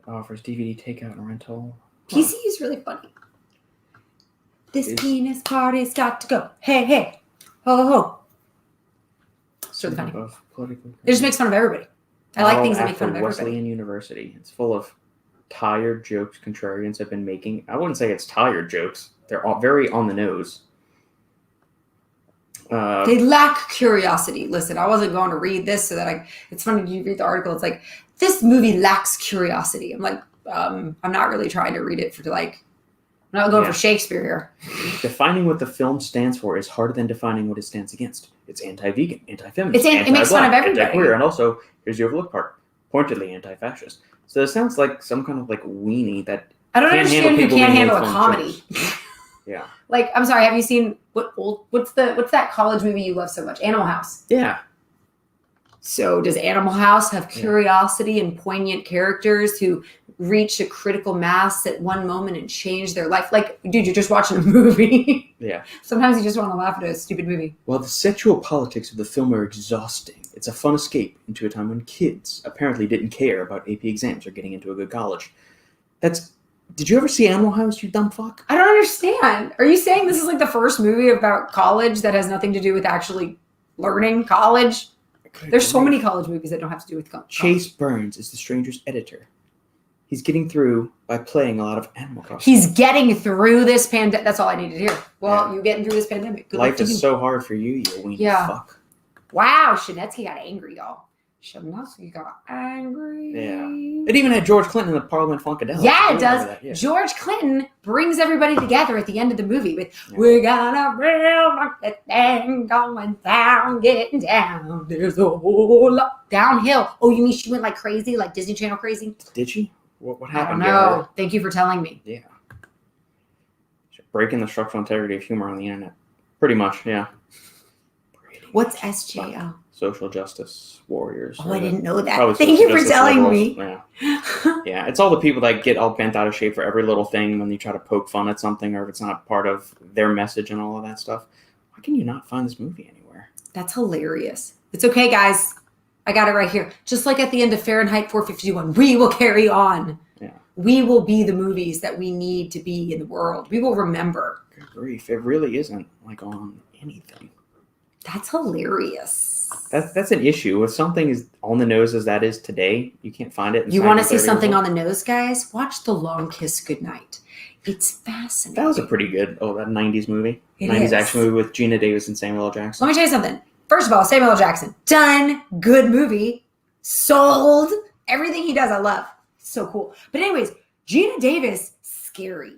offers DVD takeout and rental. PCU is really funny. This penis party's got to go. Hey, hey. Ho, ho, ho. It's really funny. It just makes fun of everybody. I like things that make fun of everybody. Wesleyan University. It's full of tired jokes contrarians have been making. I wouldn't say it's tired jokes. They're all very on the nose. They lack curiosity. Listen, I wasn't going to read this so that it's funny you read the article. It's like, this movie lacks curiosity. I'm like, I'm not really trying to read it for I'm not going for Shakespeare here. Defining what the film stands for is harder than defining what it stands against. It's anti-vegan, anti-feminist, it makes fun of everybody. Anti-queer, and also, here's the overlooked part, pointedly anti-fascist. So it sounds like some kind of weenie that I don't understand who can't handle a comedy. Yeah. I'm sorry, have you seen what's that college movie you love so much? Animal House. Yeah. So does Animal House have curiosity and poignant characters who reach a critical mass at one moment and change their life? Dude, you're just watching a movie. Yeah. Sometimes you just want to laugh at a stupid movie. While the sexual politics of the film are exhausting, it's a fun escape into a time when kids apparently didn't care about AP exams or getting into a good college. Did you ever see Animal House, you dumb fuck? I don't understand. Are you saying this is the first movie about college that has nothing to do with actually learning college? There's so many college movies that don't have to do with college. Chase Burns is The Stranger's editor. He's getting through by playing a lot of Animal Crossing. He's getting through this pandemic. That's all I needed to hear. Well, you're getting through this pandemic. Good Life is so hard for you weenie fuck. Wow, Shinetsky got angry, y'all. Shinetsky got angry. Yeah. It even had George Clinton in the Parliament Funkadelic. Yeah, it does. Yeah. George Clinton brings everybody together at the end of the movie with, we're gonna build the thing going down, getting down. There's a whole lot downhill. Oh, you mean she went crazy, like Disney Channel crazy? Did she? What happened? I don't know. Thank you for telling me. Yeah. Breaking the structural integrity of humor on the internet. Pretty much, yeah. What's SJL? Social justice warriors. Oh, I didn't know that. Thank you for telling me. Yeah. Yeah, it's all the people that get all bent out of shape for every little thing when you try to poke fun at something or if it's not part of their message and all of that stuff. Why can you not find this movie anywhere? That's hilarious. It's okay, guys. I got it right here. Just like at the end of Fahrenheit 451, we will carry on. Yeah. We will be the movies that we need to be in the world. We will remember. Good grief. It really isn't on anything. That's hilarious. That's an issue. If something is on the nose as that is today, you can't find it. You want to see something on the nose, guys? Watch The Long Kiss Goodnight. It's fascinating. That was a pretty good, that 90s movie. It 90s is. action movie with Gina Davis and Samuel L. Jackson. Let me tell you something. First of all, Samuel L. Jackson, done, good movie, sold, everything he does, I love. So cool. But anyways, Gina Davis, scary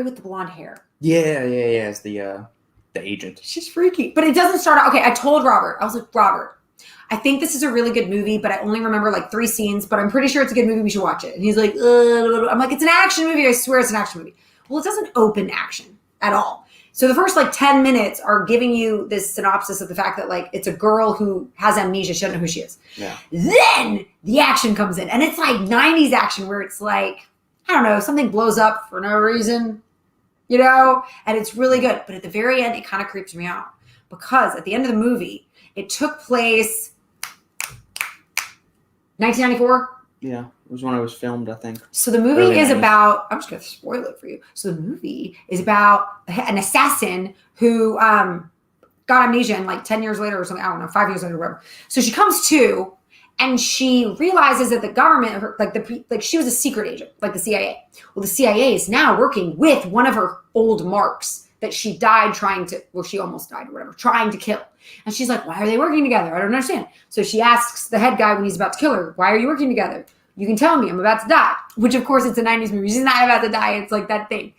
with the blonde hair. Yeah. It's the agent. She's freaky. But it doesn't start out. Okay, I told Robert. I was like, Robert, I think this is a really good movie, but I only remember 3 scenes, but I'm pretty sure it's a good movie. We should watch it. And he's like, I'm like, it's an action movie. I swear it's an action movie. Well, it doesn't open action at all. So the first 10 minutes are giving you this synopsis of the fact that it's a girl who has amnesia. She doesn't know who she is. Yeah. Then the action comes in. And it's 90s action where it's I don't know, something blows up for no reason. And it's really good. But at the very end, it kind of creeps me out because at the end of the movie, it took place 1994. Yeah, it was when it was filmed, I think. So the movie is about, I'm just going to spoil it for you. So the movie is about an assassin who got amnesia and 10 years later or something, I don't know, 5 years later or whatever. So she comes to and she realizes that the government, she was a secret agent, the CIA. Well, the CIA is now working with one of her old marks that she died she almost died or whatever, trying to kill. And she's like, why are they working together? I don't understand. So she asks the head guy when he's about to kill her, why are you working together? You can tell me, I'm about to die. Which, of course, it's a 90s movie. She's not about to die. It's that thing.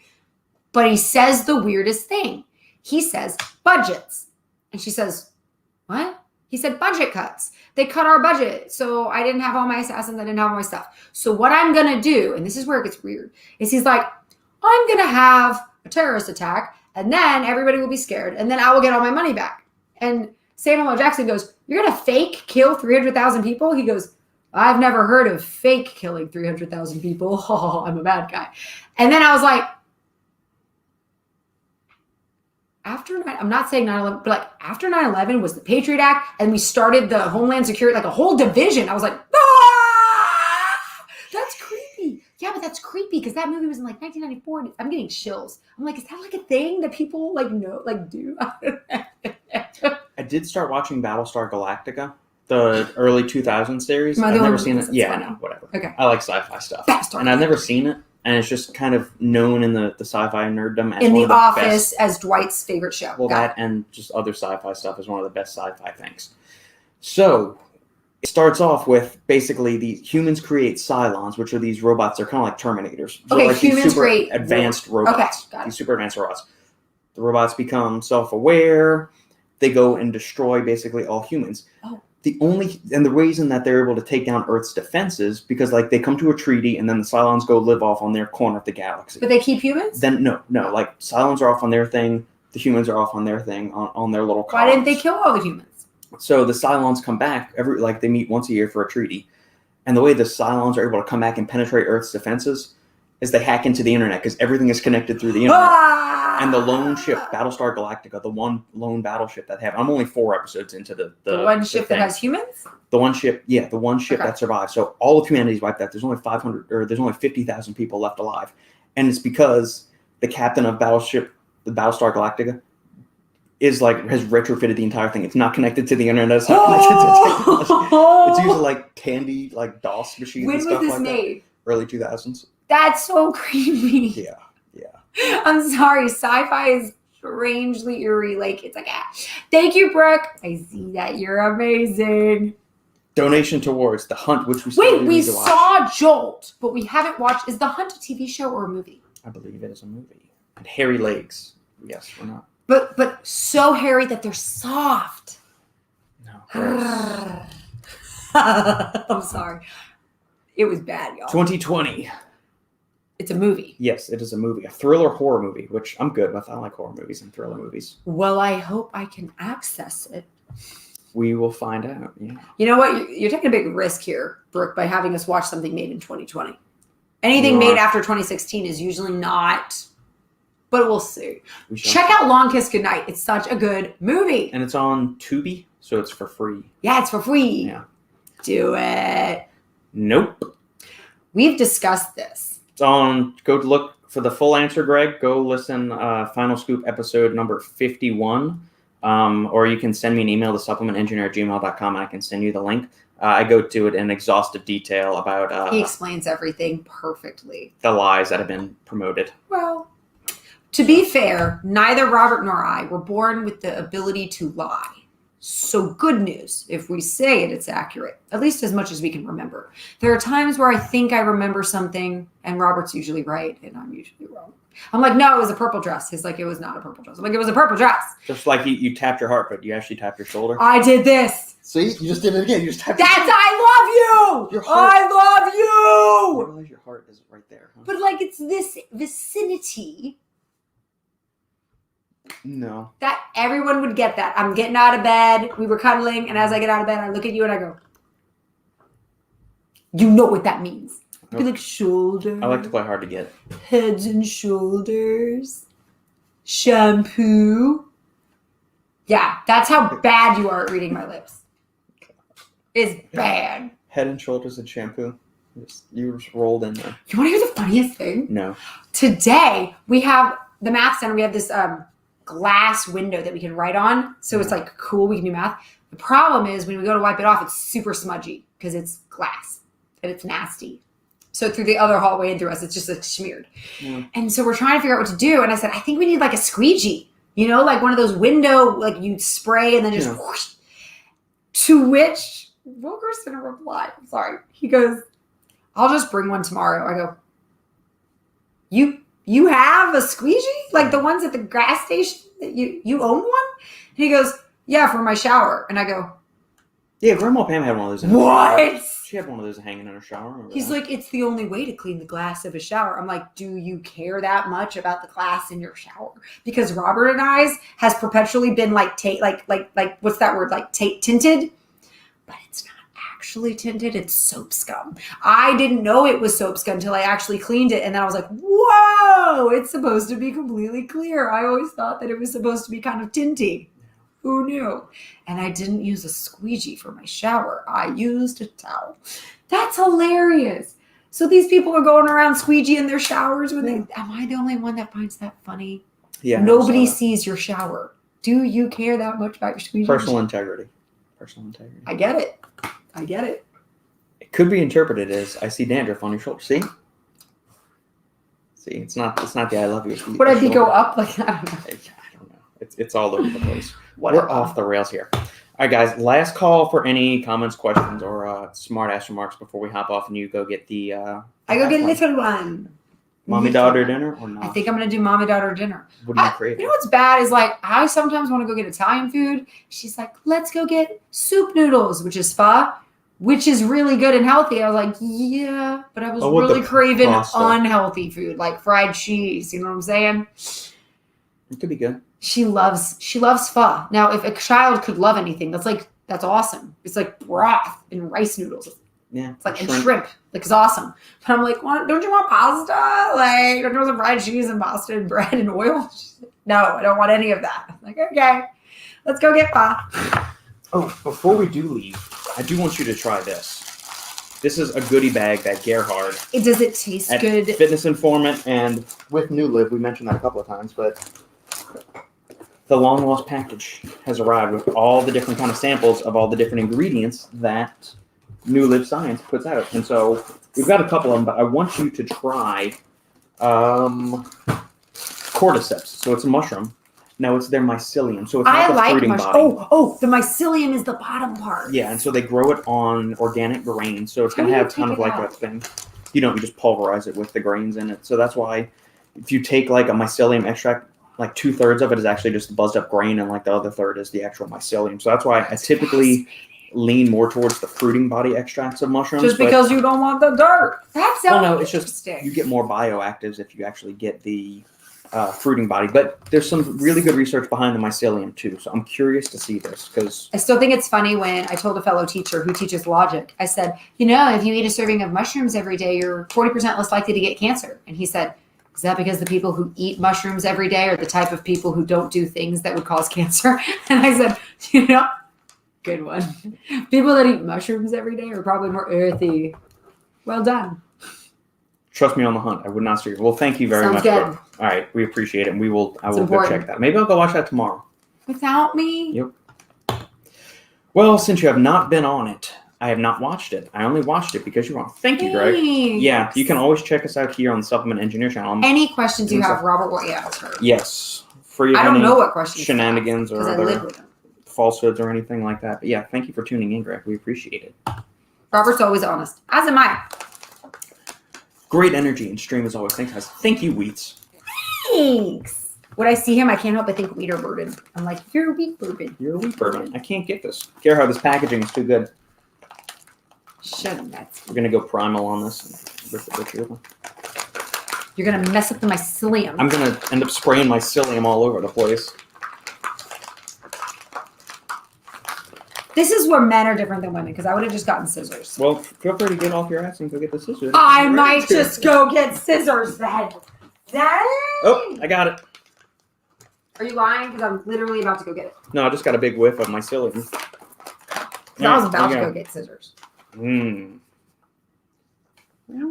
But he says the weirdest thing. He says, budgets. And she says, what? He said, budget cuts. They cut our budget. So I didn't have all my assassins. I didn't have all my stuff. So what I'm going to do, and this is where it gets weird, is he's like, I'm going to have a terrorist attack, and then everybody will be scared, and then I will get all my money back. And Samuel L. Jackson goes, you're going to fake kill 300,000 people? He goes, I've never heard of fake killing 300,000 people. Oh, I'm a bad guy. And then I was like, I'm not saying 9/11, but after 9/11 was the Patriot Act, and we started the Homeland Security, a whole division. I was like, that's creepy. Yeah, but that's creepy because that movie was in like 1994. And I'm getting chills. I'm like, is that like a thing that people like know, like do? I did start watching Battlestar Galactica, the early 2000s series. Am I the I've only never one seen that's it. Yeah, funny? no, whatever. Okay. I like sci-fi stuff. Battlestar And I've never Galactica. seen it. And it's just kind of known in the sci-fi nerddom as In one The of the Office best. as Dwight's favorite show. Well, that and just other sci-fi stuff is one of the best sci-fi things. So it starts off with basically the humans create Cylons, which are these robots. They're kind of like Terminators. So Okay, like these humans super create advanced robots. robots. Okay, got it. These super advanced robots. The robots become self-aware. They go and destroy basically all humans. Oh. The reason that they're able to take down Earth's defenses because like they come to a treaty and then the Cylons go live off on their corner of the galaxy. But they keep humans? Then no, like Cylons are off on their thing. The humans are off on their thing on their little colonies. Why didn't they kill all the humans? So the Cylons come back they meet once a year for a treaty, and the way the Cylons are able to come back and penetrate Earth's defenses is they hack into the internet because everything is connected through the internet. And the lone ship, Battlestar Galactica, the one lone battleship that have. I'm only 4 episodes into the one ship that has humans. The one ship, yeah, the one ship Okay. that survived. So all of humanity's wiped out. There's only 50,000 people left alive, and it's because the captain of the Battlestar Galactica, has retrofitted the entire thing. It's not connected to the internet. It's not connected to technology. It's using like Tandy, like DOS machines When and was stuff this like made? that. Early 2000s. That's so creepy. Yeah. I'm sorry. Sci-fi is strangely eerie. Like, it's like, thank you, Brooke. I see that. You're amazing. Donation towards The Hunt, which we still Wait, we need to watch. saw Jolt, but we haven't watched. Is The Hunt a TV show or a movie? I believe it is a movie. And hairy legs. Yes, we're not. But so hairy that they're soft. No. I'm sorry. It was bad, y'all. 2020. It's a movie. Yes, it is a movie. A thriller horror movie, which I'm good with. I like horror movies and thriller movies. Well, I hope I can access it. We will find out. Yeah. You know what? You're taking a big risk here, Brooke, by having us watch something made in 2020. Anything made after 2016 is usually not, but we'll see. Check out Long Kiss Goodnight. It's such a good movie. And it's on Tubi, so it's for free. Yeah, it's for free. Yeah. Do it. Nope. We've discussed this. It's on, go look for the full answer, Greg. Go listen, Final Scoop episode number 51. Or you can send me an email to supplementengineer@gmail.com and I can send you the link. I go to it in exhaustive detail about He explains everything perfectly. the lies that have been promoted. Well, to be fair, neither Robert nor I were born with the ability to lie. So good news. If we say it, it's accurate, at least as much as we can remember. There are times where I think I remember something and Robert's usually right and I'm usually wrong. I'm like, no, it was a purple dress. He's like, it was not a purple dress. I'm like, it was a purple dress. Just like you tapped your heart, but you actually tapped your shoulder. I did this. See, you just did it again. You just tapped. I love you. Your heart. I love I you. realize your heart is right there. Huh? But like, it's this vicinity No. that everyone would get that. I'm getting out of bed. We were cuddling. And as I get out of bed, I look at you and I go, you know what that means. I'd be like, shoulder. I like to play hard to get. Heads and shoulders. Shampoo. Yeah, that's how bad you are at reading my lips. It's bad. Head and Shoulders and shampoo. You just rolled in there. You want to hear the funniest thing? No. Today, we have the math center. We have this glass window that we can write on. So it's like cool. We can do math. The problem is when we go to wipe it off, it's super smudgy because it's glass and it's nasty. So through the other hallway and through us, it's just like smeared. Yeah. And so we're trying to figure out what to do. And I said, I think we need like a squeegee, you know, like one of those window, like you spray and then just whoosh. To which Wilkerson's reply. I'm sorry. He goes, I'll just bring one tomorrow. I go, you have a squeegee? Like the ones at the gas station that you own one? And he goes, yeah, for my shower. And I go, Yeah, Grandma Pam had one of those. In her what? shower. She had one of those hanging in her shower. Remember He's that? like, it's the only way to clean the glass of a shower. I'm like, do you care that much about the glass in your shower? Because Robert and I's has perpetually been like what's that word? Like tinted, but it's not actually tinted. It's soap scum. I didn't know it was soap scum until I actually cleaned it, and then I was like, whoa! It's supposed to be completely clear. I always thought that it was supposed to be kind of tinty. Who knew? And I didn't use a squeegee for my shower. I used a towel. That's hilarious. So these people are going around squeegee in their showers when they. Am I the only one that finds that funny? Yeah. Nobody sees your shower. Do you care that much about your squeegee? Personal integrity. I get it. It could be interpreted as I see dandruff on your shoulder. See, it's not the I love you. Would I be go up like I don't know. I don't know. It's all over the place. Whatever. We're off the rails here. All right, guys. Last call for any comments, questions, or smart ass remarks before we hop off and you go get the. I go get a little one. Mommy daughter dinner or not? I think I'm gonna do mommy daughter dinner. What do you crave? You know what's bad is like I sometimes want to go get Italian food. She's like, let's go get soup noodles, which is pho, which is really good and healthy. I was like, yeah, but I was really craving unhealthy food, like fried cheese. You know what I'm saying? It could be good. She loves pho. Now, if a child could love anything, that's awesome. It's like broth and rice noodles. Yeah. It's like, and shrimp. Like, it's awesome. But I'm like, don't you want pasta? Like, don't you want some fried cheese and pasta and bread and oil? No, I don't want any of that. I'm like, okay, let's go get pho. Oh, before we do leave, I do want you to try this. This is a goodie bag that Gerhard. Does it taste good? Fitness Informant and with New Live, we mentioned that a couple of times, but the long lost package has arrived with all the different kind of samples of all the different ingredients that New Live Science puts out. And so we've got a couple of them, but I want you to try cordyceps. So it's a mushroom. No, it's their mycelium. So it's not the fruiting body. Oh, the mycelium is the bottom part. Yeah, and so they grow it on organic grains. So it's going to have kind of like a thing. You just pulverize it with the grains in it. So that's why if you take like a mycelium extract, like 2/3 of it is actually just the buzzed up grain, and like the other third is the actual mycelium. So that's why I typically lean more towards the fruiting body extracts of mushrooms. Just because you don't want the dirt. That sounds it's just you get more bioactives if you actually get the fruiting body. But there's some really good research behind the mycelium too. So I'm curious to see this because I still think it's funny when I told a fellow teacher who teaches logic, I said, if you eat a serving of mushrooms every day, you're 40% less likely to get cancer. And he said, is that because the people who eat mushrooms every day are the type of people who don't do things that would cause cancer? And I said, good one. People that eat mushrooms every day are probably more earthy. Well done. Trust me on the hunt. I would not steer you. Well, thank you very much. Good. All right, we appreciate it, and I will go check that. Maybe I'll go watch that tomorrow. Without me? Yep. Well, since you have not been on it, I have not watched it. I only watched it because you're on. Thank you, Greg. Yeah, you can always check us out here on the Supplement Engineer channel. Any questions you have, Robert will answer. Yes. Free of I don't know what questions. Shenanigans or other falsehoods or anything like that. But yeah, thank you for tuning in, Greg. We appreciate it. Robert's always honest. As am I. Great energy and stream as always. Thanks, guys. Thank you, Wheats. Thanks. When I see him, I can't help but think wheat or bourbon. I'm like, you're a wheat bourbon. You're a wheat bourbon. I can't get this. Gerhard, this packaging is too good. Shut up, nuts. We're going to go primal on this. You're going to mess up the mycelium. I'm going to end up spraying mycelium all over the place. This is where men are different than women, because I would have just gotten scissors. Well, feel free to get off your ass and go get the scissors. I might just go get scissors then. Dang! Oh, I got it. Are you lying? Because I'm literally about to go get it. No, I just got a big whiff of mycelium. I was about to go get scissors. Mmm.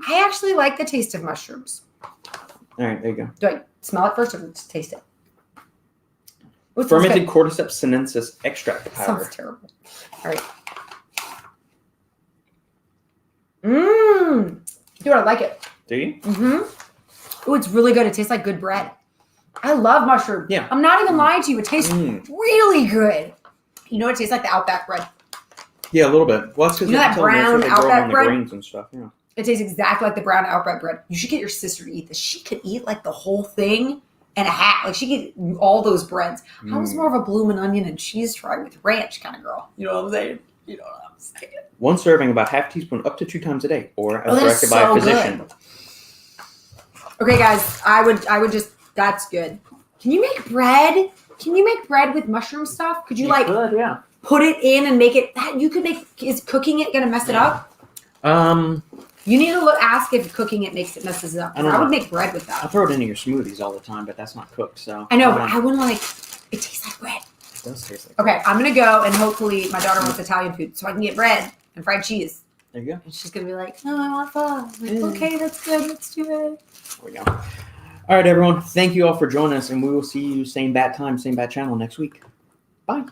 I actually like the taste of mushrooms. All right, there you go. Do I smell it first or just taste it? What's fermented Cordyceps sinensis extract powder. Sounds terrible. All right. Mmm. Dude, I like it. Do you? Mm-hmm. Oh, it's really good. It tastes like good bread. I love mushroom. Yeah. I'm not even lying to you. It tastes really good. You know, it tastes like the Outback bread. Yeah, a little bit. Well, that's because that brown Outback bread? Grains and stuff. Yeah. It tastes exactly like the brown Outback bread. You should get your sister to eat this. She could eat like the whole thing and a half. Like she could eat all those breads. I was more of a bloomin' onion and cheese fry with ranch kind of girl. You know what I'm saying? You know what I'm saying? One serving, about half teaspoon, up to 2 times a day, or as directed by a physician. Good. Okay, guys, I would just. That's good. Can you make bread? Can you make bread with mushroom stuff? Could you put it in and make it that you could make? Is cooking it gonna mess it up? You need to ask if cooking it messes it up. I would make bread with that. I throw it into your smoothies all the time, but that's not cooked. So I know, but I wouldn't like. It tastes like bread. It does taste like. Okay, I'm gonna go and hopefully my daughter wants Italian food, so I can get bread and fried cheese There you go. And she's going to be like, no, I want pho. Like, okay, that's good. Let's do it. There we go. All right, everyone. Thank you all for joining us, and we will see you same bat time, same bat channel next week. Bye.